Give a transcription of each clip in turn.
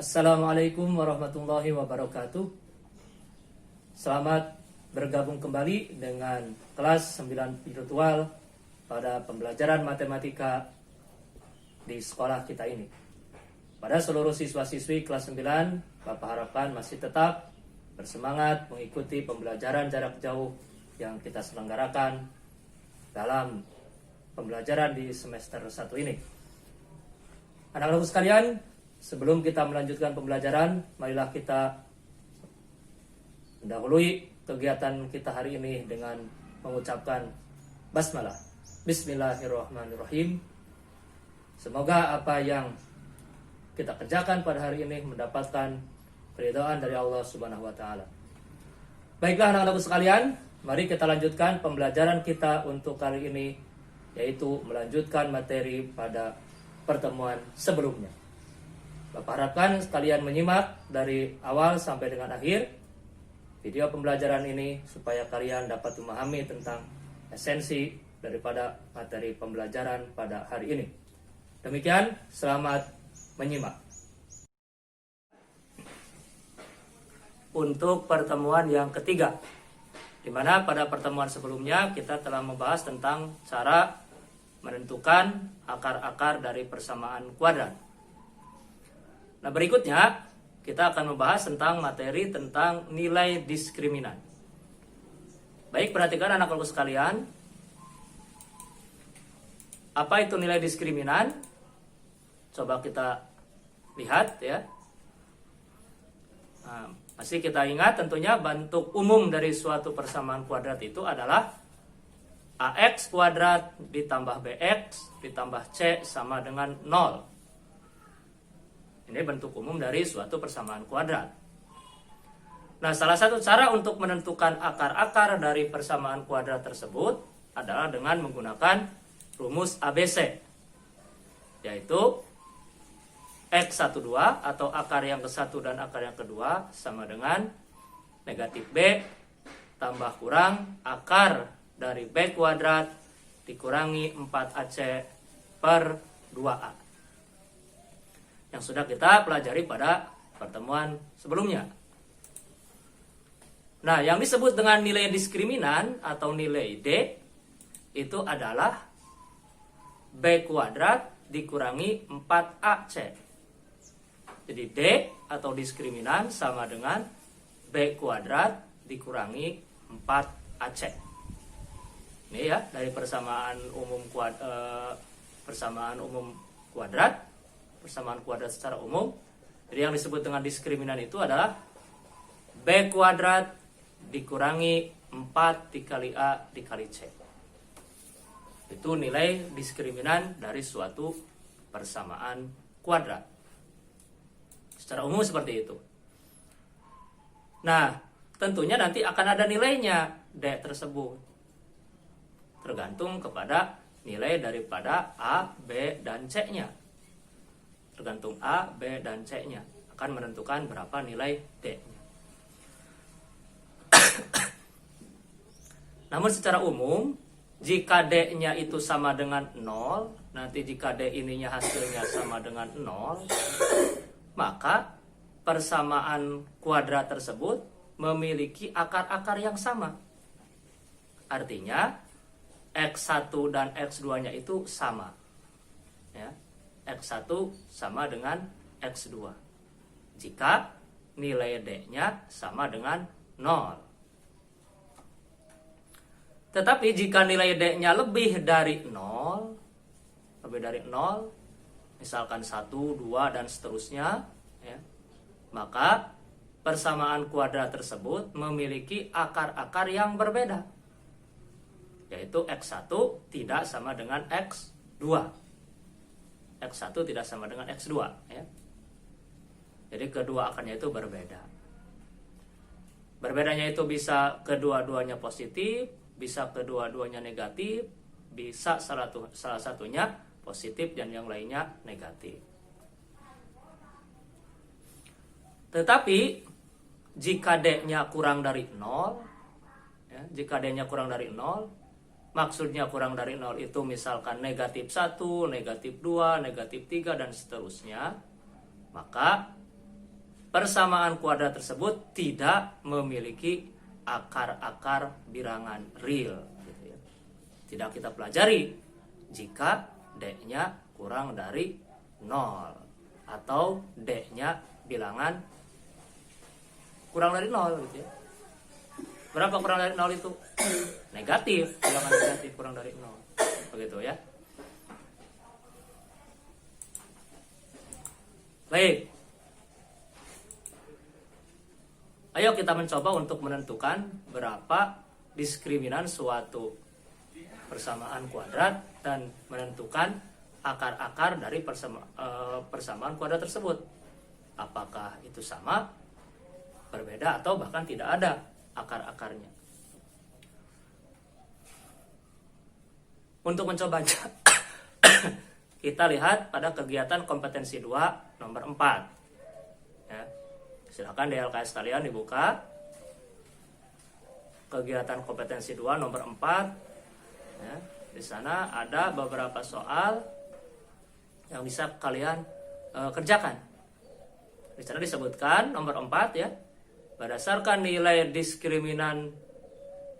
Assalamualaikum warahmatullahi wabarakatuh. Selamat bergabung kembali dengan kelas 9 virtual pada pembelajaran matematika di sekolah kita ini. Pada seluruh siswa-siswi kelas 9, Bapak harapkan masih tetap bersemangat mengikuti pembelajaran jarak jauh yang kita selenggarakan dalam pembelajaran di semester 1 ini. Anak-anakku sekalian, sebelum kita melanjutkan pembelajaran, marilah kita mendahului kegiatan kita hari ini dengan mengucapkan basmalah. Bismillahirrahmanirrahim. Semoga apa yang kita kerjakan pada hari ini mendapatkan keridhaan dari Allah Subhanahu wa taala. Baiklah anak-anakku sekalian, mari kita lanjutkan pembelajaran kita untuk kali ini, yaitu melanjutkan materi pada pertemuan sebelumnya. Bapak harapkan kalian menyimak dari awal sampai dengan akhir video pembelajaran ini supaya kalian dapat memahami tentang esensi daripada materi pembelajaran pada hari ini. Demikian, selamat menyimak. Untuk pertemuan yang ketiga, di mana pada pertemuan sebelumnya kita telah membahas tentang cara menentukan akar-akar dari persamaan kuadrat. Nah, berikutnya kita akan membahas tentang materi tentang nilai diskriminan. Baik, perhatikan anak-anakku sekalian. Apa itu nilai diskriminan? Coba kita lihat ya. Nah, masih kita ingat tentunya bentuk umum dari suatu persamaan kuadrat itu adalah AX kuadrat ditambah BX ditambah C sama dengan 0. Ini bentuk umum dari suatu persamaan kuadrat. Nah, salah satu cara untuk menentukan akar-akar dari persamaan kuadrat tersebut adalah dengan menggunakan rumus ABC, yaitu X12 atau akar yang ke-1 dan akar yang kedua sama dengan negatif B tambah kurang akar dari B kuadrat dikurangi 4AC per 2A. Yang sudah kita pelajari pada pertemuan sebelumnya. Nah, yang disebut dengan nilai diskriminan atau nilai D itu adalah B kuadrat dikurangi 4AC. Jadi D atau diskriminan sama dengan B kuadrat dikurangi 4AC. Ini ya, dari persamaan umum kuadrat, persamaan kuadrat secara umum. Jadi yang disebut dengan diskriminan itu adalah B kuadrat dikurangi 4 dikali A dikali C. Itu nilai diskriminan dari suatu persamaan kuadrat. Secara umum seperti itu. Nah, tentunya nanti akan ada nilainya D tersebut. Tergantung kepada nilai daripada A, B, dan C-nya. Tergantung A, B, dan C-nya akan menentukan berapa nilai D-nya. Namun secara umum, jika D-nya itu sama dengan 0, nanti jika D ininya hasilnya sama dengan 0, maka persamaan kuadrat tersebut memiliki akar-akar yang sama. Artinya, X1 dan X2-nya itu sama. Ya. X1 sama dengan X2 jika nilai D-nya sama dengan 0. Tetapi jika nilai D-nya lebih dari 0, misalkan 1, 2, dan seterusnya, ya, maka persamaan kuadrat tersebut memiliki akar-akar yang berbeda, yaitu X1 tidak sama dengan X2. X1 tidak sama dengan X2 ya. Jadi kedua akarnya itu berbeda. Berbedanya itu bisa kedua-duanya positif, bisa kedua-duanya negatif, bisa salah satunya positif dan yang lainnya negatif. Tetapi jika D-nya kurang dari 0, ya, jika D-nya kurang dari 0, maksudnya kurang dari 0 itu misalkan negatif 1, negatif 2, negatif 3, dan seterusnya, maka persamaan kuadrat tersebut tidak memiliki akar-akar bilangan real, gitu ya. Tidak kita pelajari jika D-nya kurang dari 0 atau D-nya bilangan kurang dari 0, gitu ya. Berapa kurang dari 0 itu? Negatif, bilangan negatif kurang dari 0. Begitu ya. Baik. Ayo kita mencoba untuk menentukan berapa diskriminan suatu persamaan kuadrat dan menentukan akar-akar dari persamaan kuadrat tersebut. Apakah itu sama, berbeda, atau bahkan tidak ada akar-akarnya. Untuk mencobanya, kita lihat pada kegiatan kompetensi 2 nomor 4. Ya. Silakan di LKS kalian dibuka. Kegiatan kompetensi 2 nomor 4. Ya. Di sana ada beberapa soal yang bisa kalian kerjakan. Di sana disebutkan nomor 4 ya. Berdasarkan nilai diskriminan,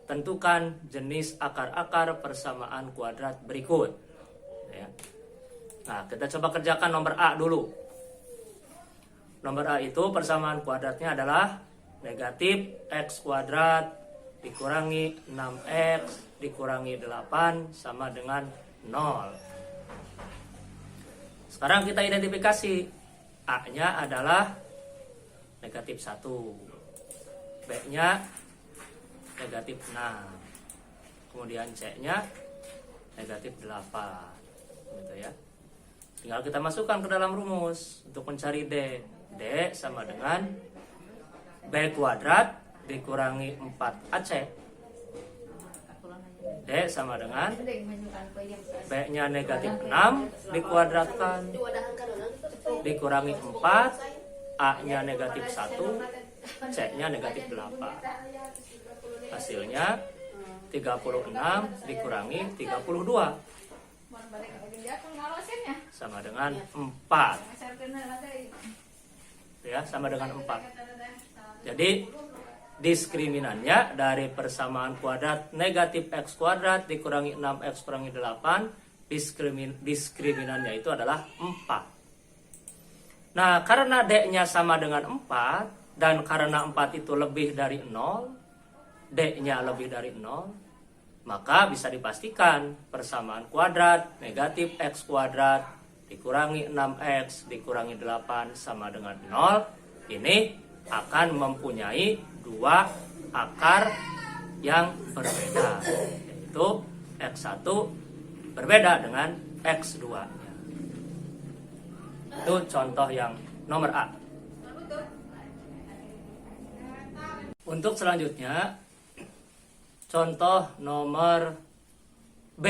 tentukan jenis akar-akar persamaan kuadrat berikut. Ya. Nah, kita coba kerjakan nomor A dulu. Nomor A itu persamaan kuadratnya adalah negatif x kuadrat dikurangi 6x dikurangi 8 sama dengan 0. Sekarang kita identifikasi. A-nya adalah negatif 1. B-nya negatif 6. Kemudian C-nya negatif 8. Gitu ya. Tinggal kita masukkan ke dalam rumus untuk mencari D. D sama dengan B kuadrat dikurangi 4AC. D sama dengan B-nya negatif 6 dikuadratkan dikurangi 4, A-nya negatif 1, C-nya negatif 8. Hasilnya 36 dikurangi 32 sama dengan 4. Ya, sama dengan 4. Jadi diskriminannya dari persamaan kuadrat negatif x kuadrat dikurangi 6x kurangi 8, diskriminannya itu adalah 4. Nah, karena D-nya sama dengan 4 dan karena 4 itu lebih dari 0, D-nya lebih dari 0, maka bisa dipastikan persamaan kuadrat negatif x kuadrat dikurangi 6x dikurangi 8 sama dengan 0 ini akan mempunyai dua akar yang berbeda, yaitu x1 berbeda dengan x2. Itu contoh yang nomor A. Untuk selanjutnya, contoh nomor B.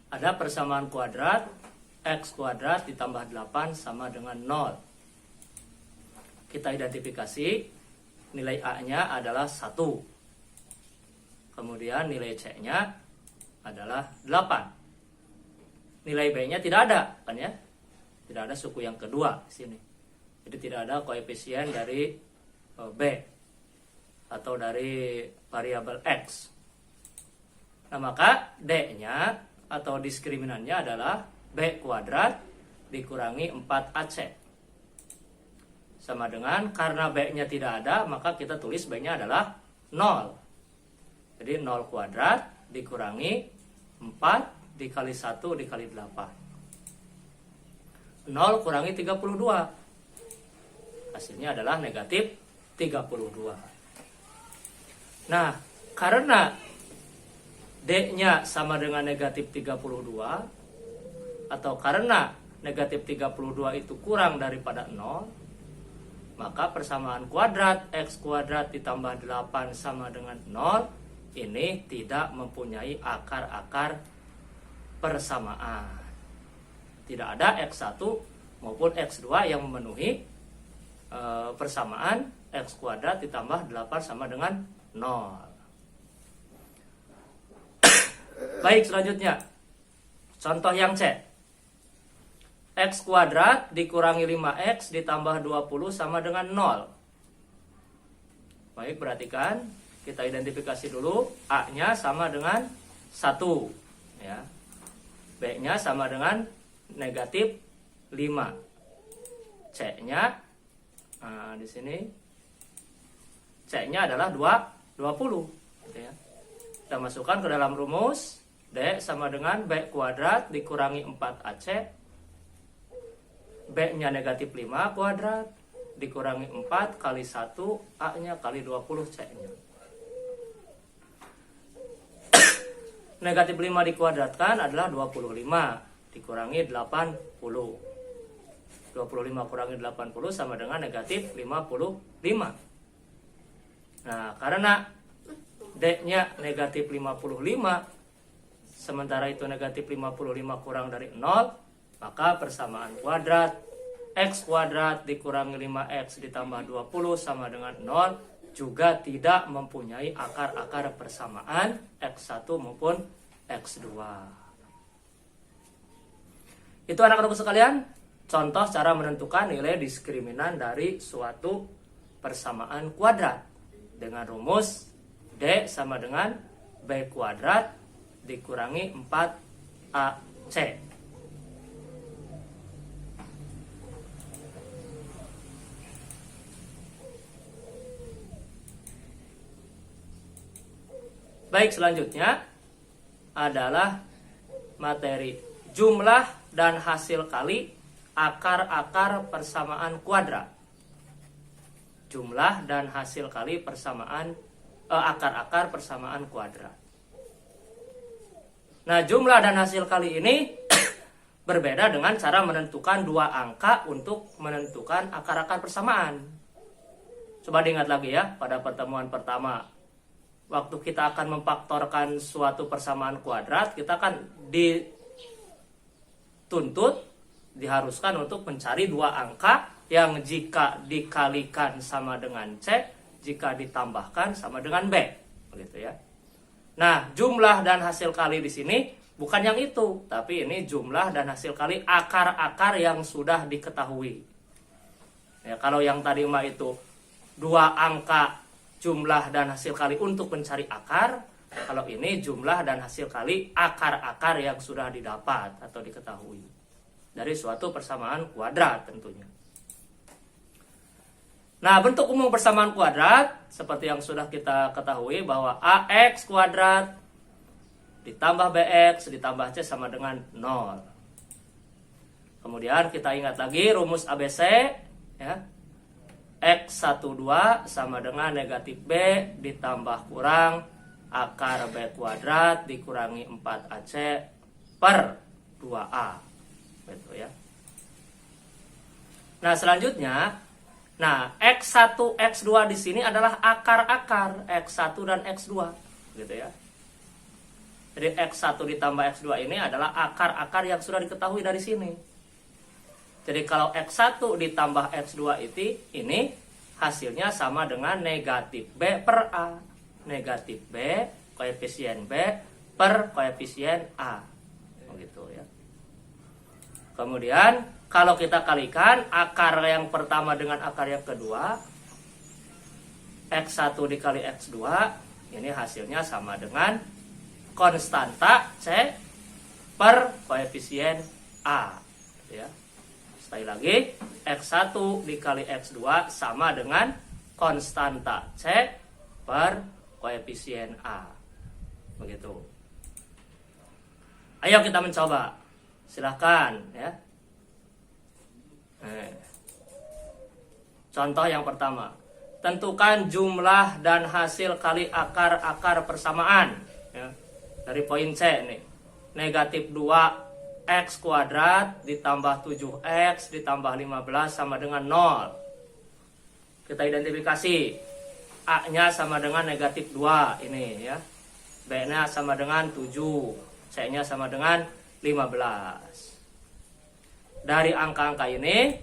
Ada persamaan kuadrat x kuadrat ditambah 8 sama dengan 0. Kita identifikasi nilai A-nya adalah 1. Kemudian nilai C-nya adalah 8. Nilai B-nya tidak ada, kan ya? Tidak ada suku yang kedua di sini. Jadi tidak ada koefisien dari B atau dari variabel X. Nah, maka D-nya atau diskriminannya adalah B kuadrat dikurangi 4AC. Sama dengan karena B-nya tidak ada, maka kita tulis B-nya adalah 0. Jadi 0 kuadrat dikurangi 4 dikali 1 dikali 8. 0 kurangi 32. Hasilnya adalah negatif 32. Nah, karena D-nya sama dengan negatif 32, atau karena negatif 32 itu kurang daripada 0, maka persamaan kuadrat x kuadrat ditambah 8 sama dengan 0 ini tidak mempunyai akar-akar persamaan. Tidak ada x1 maupun x2 yang memenuhi persamaan x kuadrat ditambah 8 sama dengan 0. Baik, selanjutnya contoh yang C. X kuadrat dikurangi 5X ditambah 20 sama dengan 0. Baik, perhatikan. Kita identifikasi dulu. A-nya sama dengan 1. Ya. B-nya sama dengan negatif 5. C-nya, nah, di sini C-nya adalah 20. Gitu ya. Kita masukkan ke dalam rumus. D sama dengan B kuadrat dikurangi 4AC. B-nya negatif 5 kuadrat dikurangi 4 kali 1 A-nya kali 20 C-nya. Negatif 5 dikuadratkan adalah 25 dikurangi 80. 25 kurangi 80 sama dengan negatif 55. Nah, karena D-nya negatif 55, sementara itu negatif 55 kurang dari 0, maka persamaan kuadrat X kuadrat dikurangi 5X ditambah 20 sama dengan 0 juga tidak mempunyai akar-akar persamaan X1 maupun X2. Itu anak-anakku sekalian, contoh cara menentukan nilai diskriminan dari suatu persamaan kuadrat dengan rumus D sama dengan B kuadrat dikurangi 4AC. Baik, selanjutnya adalah materi jumlah dan hasil kali akar-akar persamaan kuadrat. Jumlah dan hasil kali persamaan akar-akar persamaan kuadrat. Nah, jumlah dan hasil kali ini berbeda dengan cara menentukan dua angka untuk menentukan akar-akar persamaan. Coba diingat lagi ya, pada pertemuan pertama, waktu kita akan memfaktorkan suatu persamaan kuadrat, kita akan diharuskan untuk mencari dua angka yang jika dikalikan sama dengan C, jika ditambahkan sama dengan B, begitu ya. Nah, jumlah dan hasil kali di sini bukan yang itu, tapi ini jumlah dan hasil kali akar-akar yang sudah diketahui. Ya, kalau yang tadi mah itu dua angka jumlah dan hasil kali untuk mencari akar, kalau ini jumlah dan hasil kali akar-akar yang sudah didapat atau diketahui dari suatu persamaan kuadrat tentunya. Nah, bentuk umum persamaan kuadrat seperti yang sudah kita ketahui bahwa AX kuadrat ditambah BX ditambah C sama dengan 0. Kemudian kita ingat lagi rumus ABC ya. X12 sama dengan negatif B ditambah kurang akar B kuadrat dikurangi 4AC per 2A. Betul ya. Nah, selanjutnya, X1, X2 di sini adalah akar-akar X1 dan X2, gitu ya. Jadi X1 ditambah X2 ini adalah akar-akar yang sudah diketahui dari sini. Jadi kalau X1 ditambah X2 ini hasilnya sama dengan negatif B per A. Negatif B, koefisien B per koefisien A. Begitu ya. Kemudian kalau kita kalikan akar yang pertama dengan akar yang kedua, X1 dikali X2, ini hasilnya sama dengan konstanta C per koefisien A. Ya. Sekali lagi, X1 dikali X2 sama dengan konstanta C per koefisien A. Begitu. Ayo kita mencoba. Silahkan ya. Contoh yang pertama, tentukan jumlah dan hasil kali akar-akar persamaan ya. Dari poin C nih, negatif 2X kuadrat ditambah 7X ditambah 15 sama dengan 0. Kita identifikasi, A-nya sama dengan negatif 2 ini ya, B-nya sama dengan 7, C-nya sama dengan 15. Dari angka-angka ini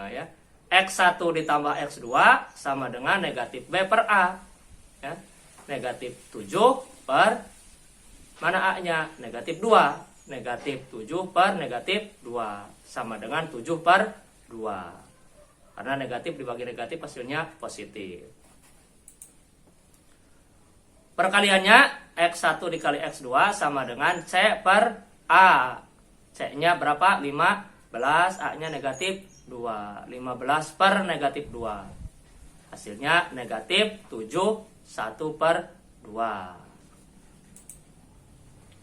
ya, X1 ditambah X2 sama dengan negatif B per A ya. Negatif 7 per mana A-nya? Negatif 2. negatif 7 per negatif 2 sama dengan 7 per 2. Karena negatif dibagi negatif hasilnya positif. Perkaliannya X1 dikali X2 sama dengan C per A. C-nya berapa? 15, A-nya negatif 2. 15 per negatif 2. Hasilnya negatif 7, 1 per 2.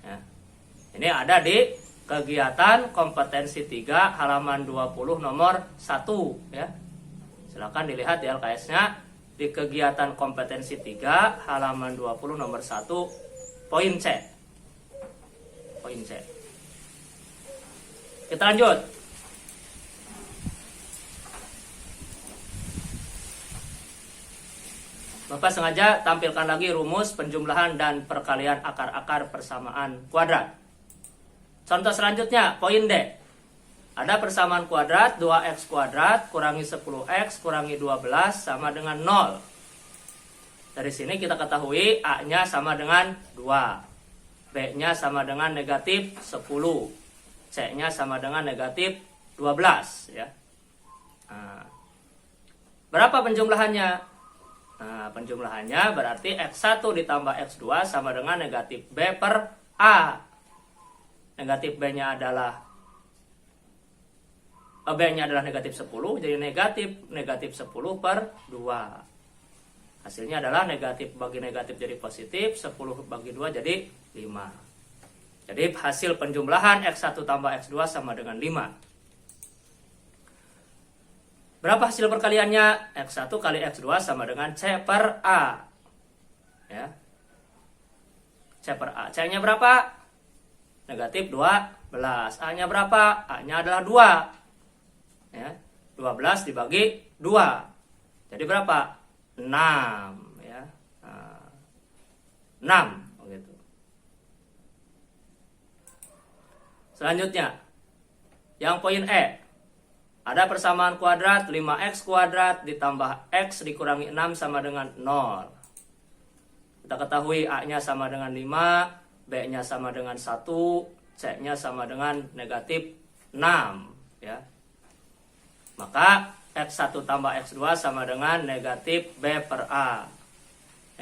Ya. Ini ada di kegiatan kompetensi 3 halaman 20 nomor 1 ya. Silakan dilihat di LKS-nya di kegiatan kompetensi 3 halaman 20 nomor 1 poin C. Poin C. Kita lanjut. Bapak sengaja tampilkan lagi rumus penjumlahan dan perkalian akar-akar persamaan kuadrat. Contoh selanjutnya, poin D. Ada persamaan kuadrat 2x kuadrat kurangi 10x kurangi 12 sama dengan 0. Dari sini kita ketahui A-nya sama dengan 2. B-nya sama dengan negatif 10. C-nya sama dengan negatif 12. Ya. Nah, berapa penjumlahannya? Nah, penjumlahannya berarti X1 ditambah X2 sama dengan negatif B per A. Negatif B-nya adalah B-nya adalah negatif 10, jadi negatif 10 per 2. Hasilnya adalah negatif bagi negatif jadi positif, 10 bagi 2 jadi 5. Jadi hasil penjumlahan X1 tambah X2 sama dengan 5. Berapa hasil perkaliannya? X1 kali X2 sama dengan C per A. Ya. C per A. C-nya berapa? Negatif 12. A-nya berapa? A-nya adalah 2. Ya. 12 dibagi 2. Jadi berapa? 6. Ya. 6. Begitu. Selanjutnya. Yang poin E. Ada persamaan kuadrat 5x kuadrat ditambah x dikurangi 6 sama dengan 0. Kita ketahui A-nya sama dengan 5, B-nya sama dengan 1, C-nya sama dengan negatif 6. Ya. Maka x1 tambah x2 sama dengan negatif B per A.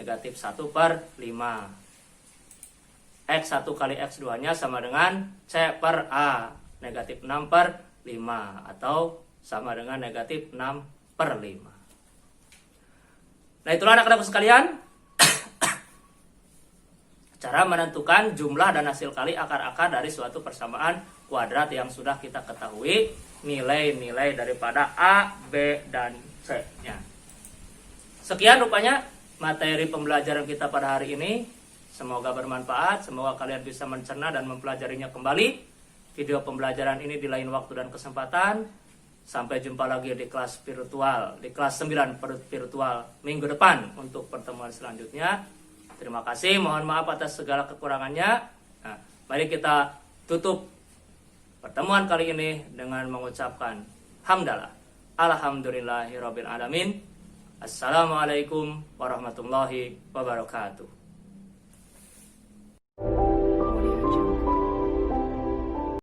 Negatif 1 per 5. X1 kali x2-nya sama dengan C per A. Negatif 6 per 5 atau sama dengan negatif 6 per 5. Nah, itulah anak-anak sekalian cara menentukan jumlah dan hasil kali akar-akar dari suatu persamaan kuadrat yang sudah kita ketahui nilai-nilai daripada A, B, dan C-nya. Sekian rupanya materi pembelajaran kita pada hari ini. Semoga bermanfaat, semoga kalian bisa mencerna dan mempelajarinya kembali. Video pembelajaran ini di lain waktu dan kesempatan. Sampai jumpa lagi di kelas virtual, di kelas 9 virtual minggu depan untuk pertemuan selanjutnya. Terima kasih, mohon maaf atas segala kekurangannya. Nah, mari kita tutup pertemuan kali ini dengan mengucapkan hamdalah. Alhamdulillahirabbil alamin. Assalamualaikum warahmatullahi wabarakatuh.